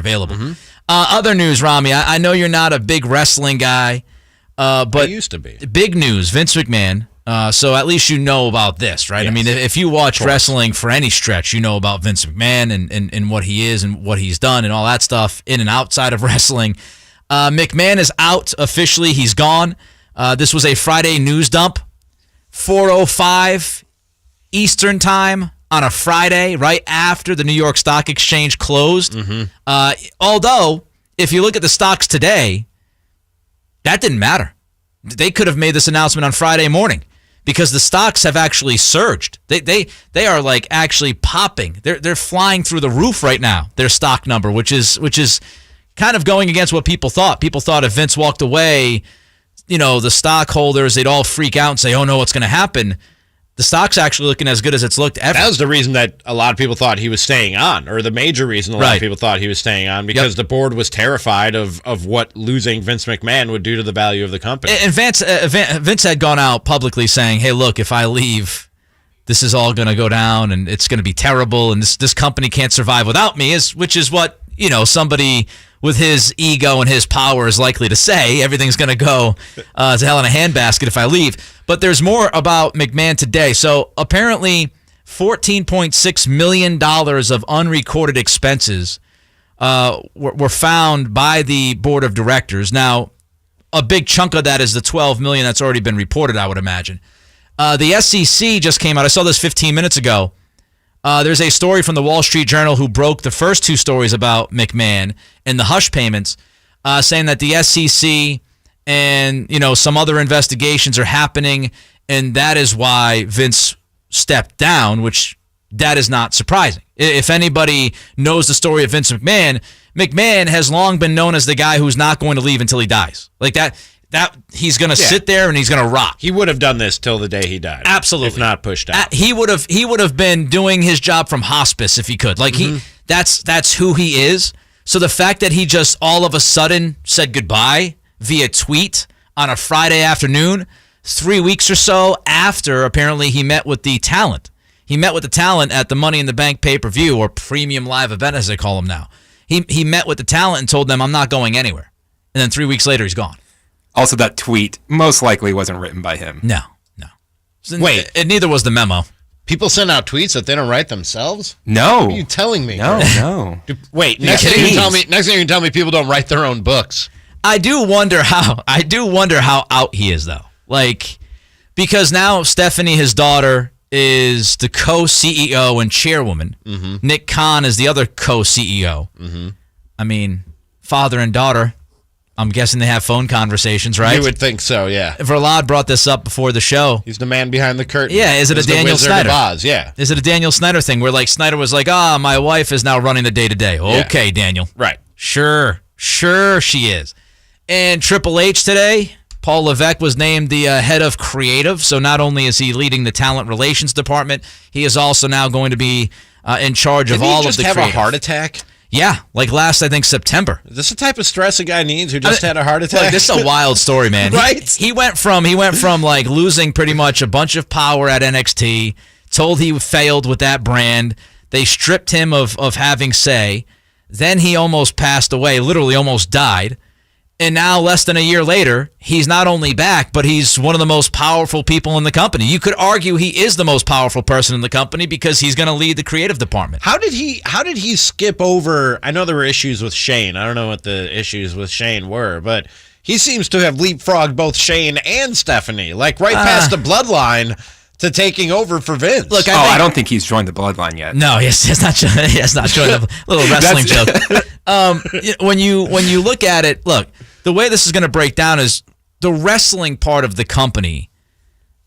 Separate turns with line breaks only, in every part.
available. Other news, Ramie, I know you're not a big wrestling guy, but
I used to be.
Big news, Vince McMahon. So at least you know about this, right? Yes. I mean, if you watch wrestling for any stretch, you know about Vince McMahon and what he is and what he's done and all that stuff in and outside of wrestling. McMahon is out officially. He's gone. This was a Friday news dump, 4:05 Eastern time on a Friday, right after the New York Stock Exchange closed. Although, if you look at the stocks today, that didn't matter. They could have made this announcement on Friday morning because the stocks have actually surged. They are like actually popping. They're flying through the roof right now, their stock number, which is kind of going against what people thought. People thought if Vince walked away, the stockholders, they'd all freak out and say, oh no, what's going to happen? The stock's actually looking as good as it's looked ever.
That was the reason that a lot of people thought he was staying on, or the major reason a lot of people thought he was staying on, because the board was terrified of what losing Vince McMahon would do to the value of the company.
And Vince had gone out publicly saying, hey, look, if I leave, this is all going to go down and it's going to be terrible and this company can't survive without me, which is what, somebody with his ego and his power is likely to say. Everything's going to go to hell in a handbasket if I leave. But there's more about McMahon today. So apparently $14.6 million of unrecorded expenses were found by the board of directors. Now, a big chunk of that is the $12 million that's already been reported, I would imagine. The SEC just came out. I saw this 15 minutes ago. There's a story from the Wall Street Journal who broke the first two stories about McMahon and the hush payments, saying that the SEC and some other investigations are happening, and that is why Vince stepped down, which that is not surprising. If anybody knows the story of Vince McMahon, McMahon has long been known as the guy who's not going to leave until he dies. Like that he's going to sit there and he's going to rock.
He would have done this till the day he died.
Absolutely.
If not pushed out.
He would have been doing his job from hospice if he could. Like that's who he is. So the fact that he just all of a sudden said goodbye via tweet on a Friday afternoon, 3 weeks or so after apparently he met with the talent. He met with the talent at the Money in the Bank pay-per-view, or premium live event as they call them now. He met with the talent and told them, I'm not going anywhere. And then 3 weeks later, he's gone.
Also, that tweet most likely wasn't written by him.
No.
Wait.
And neither was the memo.
People send out tweets that they don't write themselves?
No.
What are you telling me?
No.
Wait, next thing you can tell me people don't write their own books.
I do wonder how out he is, though. Like, because now Stephanie, his daughter, is the co-CEO and chairwoman. Nick Khan is the other co-CEO. I mean, father and daughter, I'm guessing they have phone conversations, right?
You would think so, yeah.
Verlad brought this up before the show.
He's the man behind the curtain.
Yeah, is it a Daniel Snyder?
Yeah.
Is it a Daniel Snyder thing where, like, Snyder was like, my wife is now running the day-to-day. Okay, yeah. Daniel.
Right.
Sure she is. And Triple H today, Paul Levesque was named the head of creative. So not only is he leading the talent relations department, he is also now going to be in charge of all of the creative.
Did he just have a heart attack?
Yeah, like last, I think, September.
Is this the type of stress a guy needs who just had a heart attack?
Like, this is a wild story, man.
Right?
He went from like losing pretty much a bunch of power at NXT, told he failed with that brand. They stripped him of having say. Then he almost passed away, literally almost died. And now, less than a year later, he's not only back, but he's one of the most powerful people in the company. You could argue he is the most powerful person in the company because he's going to lead the creative department.
How did he skip over? I know there were issues with Shane. I don't know what the issues with Shane were, but he seems to have leapfrogged both Shane and Stephanie, like right past the bloodline to taking over for Vince.
Look,
I don't think he's joined the bloodline yet.
No, he has not joined the little wrestling joke. When you look at it, look. The way this is going to break down is the wrestling part of the company.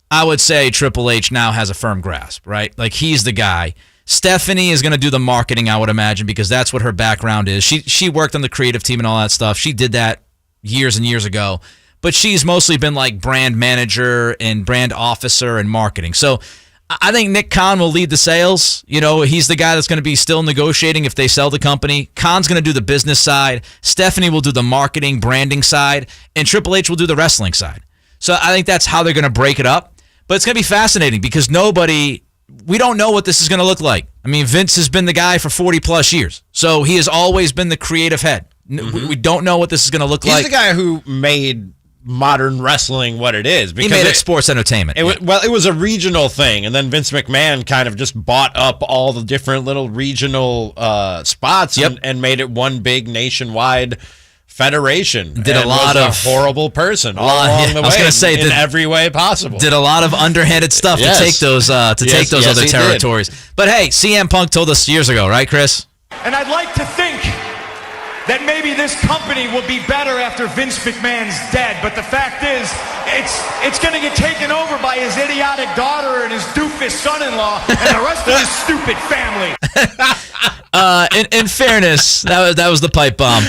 I would say Triple H now has a firm grasp, right? Like, he's the guy. Stephanie is going to do the marketing, I would imagine, because that's what her background is. She worked on the creative team and all that stuff. She did that years and years ago. But she's mostly been like brand manager and brand officer and marketing. So I think Nick Khan will lead the sales. He's the guy that's going to be still negotiating if they sell the company. Khan's going to do the business side. Stephanie will do the marketing, branding side. And Triple H will do the wrestling side. So I think that's how they're going to break it up. But it's going to be fascinating because we don't know what this is going to look like. I mean, Vince has been the guy for 40-plus years, so he has always been the creative head. We don't know what this is going to look like.
He's the guy who made modern wrestling what it is.
He made it sports entertainment.
Well, it was a regional thing, and then Vince McMahon kind of just bought up all the different little regional spots and made it one big nationwide federation.
Did a lot of
horrible person all along the way. I was going to say, in every way possible.
Did a lot of underhanded stuff to take those other territories. But hey, CM Punk told us years ago, right, Chris?
And I'd like to think that maybe this company will be better after Vince McMahon's dead. But the fact is, it's going to get taken over by his idiotic daughter and his doofus son-in-law and the rest of his stupid family.
In fairness, that was the pipe bomb.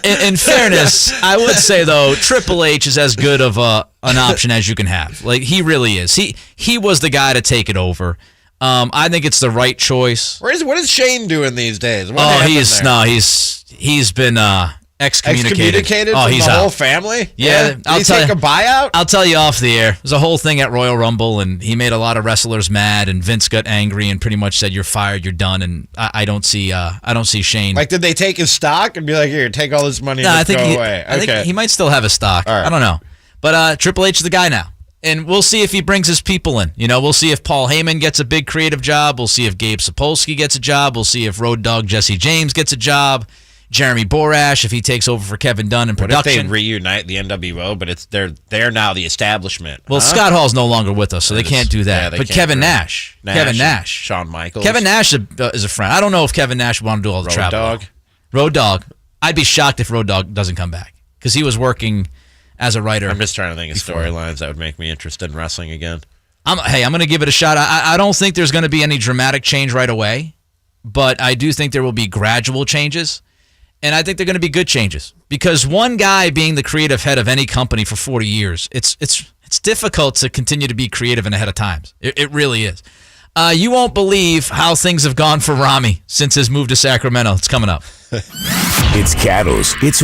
In fairness, I would say though, Triple H is as good of an option as you can have. Like, he really is. He was the guy to take it over. I think it's the right choice.
What is Shane doing these days?
He's been excommunicated.
From the whole family?
Yeah.
Did he take a buyout?
I'll tell you off the air. There's a whole thing at Royal Rumble, and he made a lot of wrestlers mad, and Vince got angry and pretty much said, "You're fired. You're done." And I don't see Shane.
Like, did they take his stock and be like, "Here, take all this money and go away"?
I think he might still have a stock. Right. I don't know, but Triple H is the guy now. And we'll see if he brings his people in. We'll see if Paul Heyman gets a big creative job. We'll see if Gabe Sapolsky gets a job. We'll see if Road Dogg Jesse James gets a job. Jeremy Borash, if he takes over for Kevin Dunn in production.
What if they reunite the NWO, but they're now the establishment?
Well, Scott Hall's no longer with us, so they can't do that. But Kevin Nash.
Shawn Michaels.
Kevin Nash is a friend. I don't know if Kevin Nash would want to do all the travel. Road Dogg. I'd be shocked if Road Dogg doesn't come back because he was working as a writer.
I'm just trying to think of storylines that would make me interested in wrestling again.
I'm going to give it a shot. I don't think there's going to be any dramatic change right away, but I do think there will be gradual changes, and I think they're going to be good changes because one guy being the creative head of any company for 40 years, it's difficult to continue to be creative and ahead of times. It really is. You won't believe how things have gone for Ramie since his move to Sacramento. It's coming up.
It's Cattles. It's